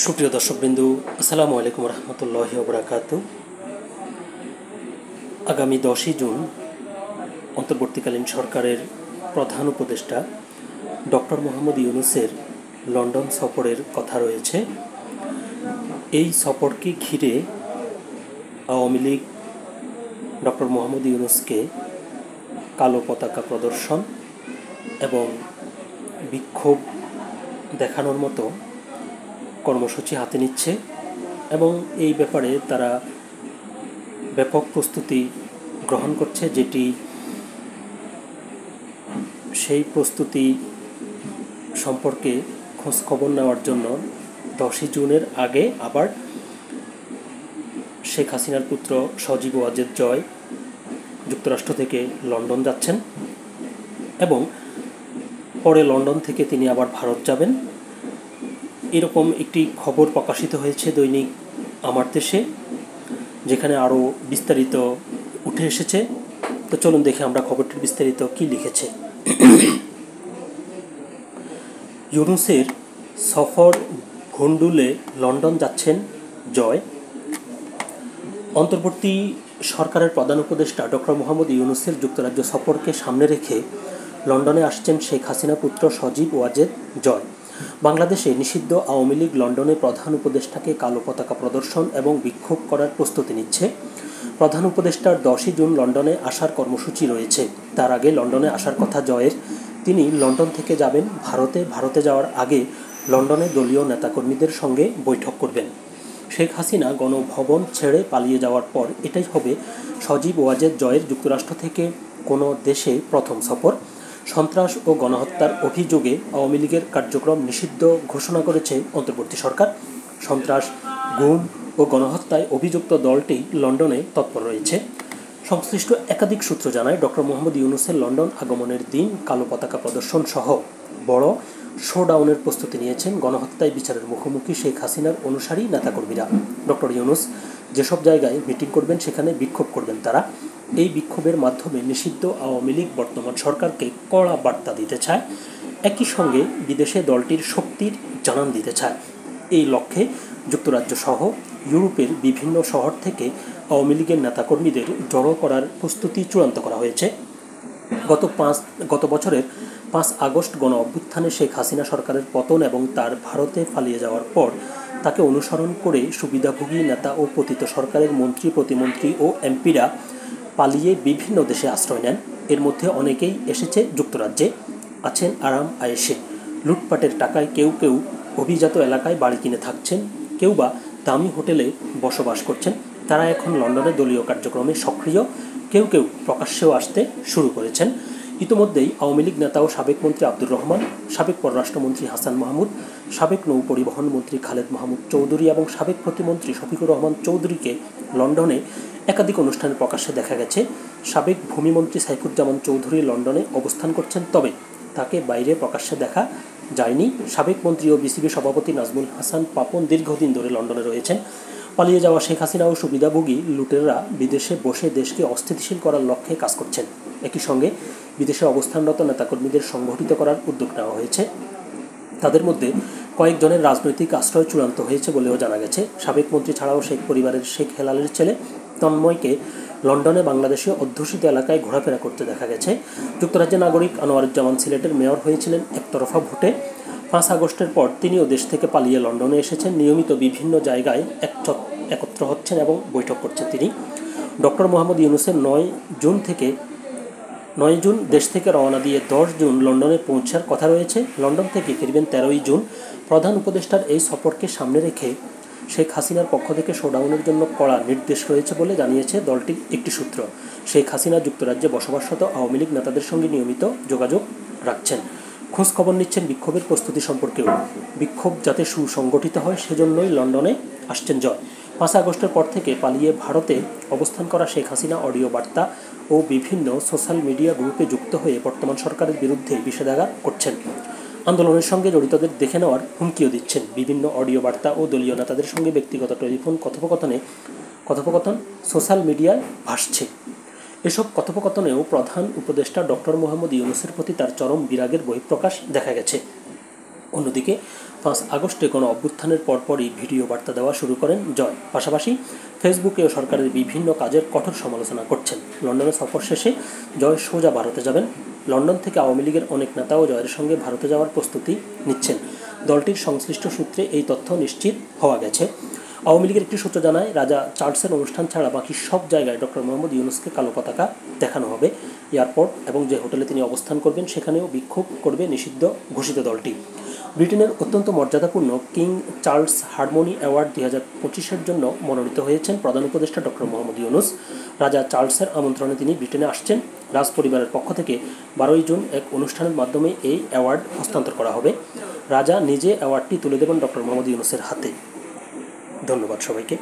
সুপ্রিয় দর্শকবৃন্দু, আসসালামু আলাইকুম রহমতুল্লাহি ওয়া বারাকাতুহু। আগামী 10ই জুন অন্তর্বর্তীকালীন সরকারের প্রধান উপদেষ্টা ডক্টর মোহাম্মদ ইউনূসের লন্ডন সফরের কথা রয়েছে। এই সফরকে ঘিরে আওয়ামী লীগ ডক্টর মোহাম্মদ ইউনূসকে কালো পতাকা প্রদর্শন এবং বিক্ষোভ দেখানোর মতো কর্মসূচি হাতে নিচ্ছে এবং এই ব্যাপারে তারা ব্যাপক প্রস্তুতি গ্রহণ করছে, যেটি সেই প্রস্তুতি সম্পর্কে খোঁজখবর নেওয়ার জন্য 10ই জুনের আগে আবার শেখ হাসিনার পুত্র সজীব ওয়াজেদ জয় যুক্তরাষ্ট্র থেকে লন্ডন যাচ্ছেন এবং পরে লন্ডন থেকে তিনি আবার ভারত যাবেন। এরকম একটি খবর প্রকাশিত হয়েছে দৈনিক আমার দেশে, যেখানে আরও বিস্তারিত উঠে এসেছে। তো চলুন দেখে আমরা খবরটির বিস্তারিত কি লিখেছে। ইউনূসের সফর ভণ্ডুলে লন্ডন যাচ্ছেন জয়। অন্তর্বর্তী সরকারের প্রধান উপদেষ্টা ডক্টর মোহাম্মদ ইউনূসের যুক্তরাজ্য সফরকে সামনে রেখে লন্ডনে আসছেন শেখ হাসিনা পুত্র সজীব ওয়াজেদ জয়। বাংলাদেশে নিষিদ্ধ আওয়ামী লীগ লন্ডনে প্রধান উপদেষ্টাকে কালো পতাকা প্রদর্শন এবং বিক্ষোভ করার প্রস্তুতি নিচ্ছে। প্রধান উপদেষ্টার 10ই জুন লন্ডনে আসার কর্মসূচি রয়েছে। তার আগে লন্ডনে আসার কথা জয়ের। তিনি লন্ডন থেকে যাবেন ভারতে যাওয়ার আগে লন্ডনে দলীয় নেতাকর্মীদের সঙ্গে বৈঠক করবেন। শেখ হাসিনা গণভবন ছেড়ে পালিয়ে যাওয়ার পর এটাই হবে সজীব ওয়াজেদ জয়ের যুক্তরাষ্ট্র থেকে কোনো দেশে প্রথম সফর। সন্ত্রাস ও গণহত্যার অভিযোগে আওয়ামী লীগের কার্যক্রম নিষিদ্ধ ঘোষণা করেছে অন্তর্বর্তী সরকার। সন্ত্রাস, গুম ও গণহত্যায় অভিযুক্ত দলটি লন্ডনে তৎপর রয়েছে। সংশ্লিষ্ট একাধিক সূত্র জানায়, ডক্টর মোহাম্মদ ইউনূসের লন্ডন আগমনের দিন কালো পতাকা প্রদর্শন সহ বড় শোডাউনের প্রস্তুতি নিয়েছেন গণহত্যায় বিচারের মুখোমুখি শেখ হাসিনার অনুসারী নেতাকর্মীরা। ডক্টর ইউনূস যেসব জায়গায় মিটিং করবেন সেখানে বিক্ষোভ করবেন তারা। এই বিক্ষোভের মাধ্যমে নিষিদ্ধ আওয়ামী লীগ বর্তমান সরকারকে কড়া বার্তা দিতে চায়, একই সঙ্গে বিদেশে দলটির শক্তির জানান দিতে চায়। এই লক্ষ্যে যুক্তরাজ্য সহ ইউরোপের বিভিন্ন শহর থেকে আওয়ামী লীগের নেতাকর্মীদের জড়ো করার প্রস্তুতি চূড়ান্ত করা হয়েছে। গত বছরের 5 আগস্ট গণ অভ্যুত্থানে শেখ হাসিনা সরকারের পতন এবং তার ভারতে পালিয়ে যাওয়ার পর তাকে অনুসরণ করে সুবিধাভোগী নেতা ও পতিত সরকারের মন্ত্রী, প্রতিমন্ত্রী ও এমপিরা পালিয়ে বিভিন্ন দেশে আশ্রয় নেন। এর মধ্যে অনেকেই এসেছে যুক্তরাজ্যে, আছেন আরাম আয়েশে। লুটপাটের টাকায় কেউ কেউ অভিজাত এলাকায় বাড়ি কিনে থাকছেন, কেউ বা দামি হোটেলে বসবাস করছেন। তারা এখন লন্ডনে দলীয় কার্যক্রমে সক্রিয়, কেউ কেউ প্রকাশ্যেও আসতে শুরু করেছেন। ইতিমধ্যেই আওয়ামী লীগ নেতা ও সাবেক মন্ত্রী আব্দুর রহমান, সাবেক পররাষ্ট্রমন্ত্রী হাসান মাহমুদ, সাবেক নৌ পরিবহন মন্ত্রী খালেদ মাহমুদ চৌধুরী এবং সাবেক প্রতিমন্ত্রী শফিকুর রহমান চৌধুরীকে লন্ডনে একাধিক অনুষ্ঠানে প্রকাশ্যে দেখা গেছে। সাবেক ভূমিমন্ত্রী সাইফুজ্জামান চৌধুরী লন্ডনে অবস্থান করছেন, তবে তাকে বাইরে প্রকাশ্যে দেখা যায়নি। সাবেক মন্ত্রী ও বিসিবি সভাপতি নাজমুল হাসান পাপন দীর্ঘদিন ধরে লন্ডনে রয়েছেন। পালিয়ে যাওয়া শেখ হাসিনা ও সুবিধাভোগী লুটেররা বিদেশে বসে দেশকে অস্থিতিশীল করার লক্ষ্যে কাজ করছেন। একই সঙ্গে বিদেশে অবস্থানরত নেতাকর্মীদের সংগঠিত করার উদ্যোগ নেওয়া হয়েছে। তাদের মধ্যে কয়েকজনের রাজনৈতিক আশ্রয় চূড়ান্ত হয়েছে বলেও জানা গেছে। সাবেক মন্ত্রী ছাড়াও শেখ পরিবারের শেখ হেলালের ছেলে তন্ময়কে লন্ডনে বাংলাদেশে অধ্যুষিত এলাকায় ঘোরাফেরা করতে দেখা গেছে। যুক্তরাজ্যের নাগরিক আনোয়ারুজ্জামান সিলেটের মেয়র হয়েছিলেন একতরফা ভোটে। 5 আগস্টের পর তিনিও দেশ থেকে পালিয়ে লন্ডনে এসেছেন। নিয়মিত বিভিন্ন জায়গায় একত্র হচ্ছেন এবং বৈঠক করছেন তিনি। ডক্টর মোহাম্মদ ইউনূসের 9 জুন দেশ থেকে রওনা দিয়ে 10 জুন লন্ডনে পৌঁছার কথা রয়েছে। লন্ডন থেকে ফিরবেন 13ই জুন। প্রধান উপদেষ্টার এই সফরকে সামনে রেখে শেখ হাসিনার পক্ষ থেকে শোডাউনের জন্য কড়া নির্দেশ রয়েছে বলে জানিয়েছে দলটির একটি সূত্র। শেখ হাসিনা যুক্তরাজ্যে বসবাসরত আওয়ামী লীগ নেতাদের সঙ্গে নিয়মিত যোগাযোগ রাখছেন, খোঁজ খবর নিচ্ছেন বিক্ষোভের প্রস্তুতি সম্পর্কেও। বিক্ষোভ যাতে সুসংগঠিত হয় সেজন্যই লন্ডনে আসছেন জয়। 5 আগস্টের পর থেকে পালিয়ে ভারতে অবস্থান করা শেখ হাসিনা অডিও বার্তা ও বিভিন্ন সোশ্যাল মিডিয়া গ্রুপে যুক্ত হয়ে বর্তমান সরকারের বিরুদ্ধে বিষেধাগার করছেন। আন্দোলনের সঙ্গে জড়িতদের দেখে নেওয়ার হুমকিও দিচ্ছেন। বিভিন্ন অডিও বার্তা ও দলীয় নেতাদের সঙ্গে ব্যক্তিগত টেলিফোন কথোপকথন সোশ্যাল মিডিয়ায় ভাসছে। এসব কথোপকথনেও প্রধান উপদেষ্টা ডক্টর মোহাম্মদ ইউনূসের প্রতি তার চরম বিরাগের বহিঃপ্রকাশ দেখা গেছে। অন্যদিকে 5 আগস্টে কোনো অভ্যুত্থানের পরপরই ভিডিও বার্তা দেওয়া শুরু করেন জয়। পাশাপাশি ফেসবুকেও সরকারের বিভিন্ন কাজের কঠোর সমালোচনা করছেন। লন্ডনে সফর শেষে জয় সোজা ভারতে যাবেন। লন্ডন থেকে আওয়ামী লীগের অনেক নেতাও জয়ের সঙ্গে ভারতে যাওয়ার প্রস্তুতি নিচ্ছেন। দলটির সংশ্লিষ্ট সূত্রে এই তথ্য নিশ্চিত হওয়া গেছে। আওয়ামী লীগের একটি সূত্র জানায়, রাজা চার্লসের অনুষ্ঠান ছাড়া বাকি সব জায়গায় ডক্টর মোহাম্মদ ইউনূসকে কালো পতাকা দেখানো হবে। এয়ারপোর্ট এবং যে হোটেলে তিনি অবস্থান করবেন সেখানেও বিক্ষোভ করবে নিষিদ্ধ ঘোষিত দলটি। ব্রিটেনের অত্যন্ত মর্যাদাপূর্ণ কিং চার্লস হারমোনি অ্যাওয়ার্ড 2025-এর জন্য মনোনীত হয়েছেন প্রধান উপদেষ্টা ডক্টর মোহাম্মদ ইউনূস। রাজা চার্লসের আমন্ত্রণে তিনি ব্রিটেনে আসছেন। রাজ পরিবারের পক্ষ থেকে 12 জুন এক অনুষ্ঠানের মাধ্যমে এই অ্যাওয়ার্ড হস্তান্তর করা হবে। রাজা নিজে অ্যাওয়ার্ডটি তুলে দেবেন ডক্টর মোহাম্মদ ইউনূসের হাতে। ধন্যবাদ সবাইকে।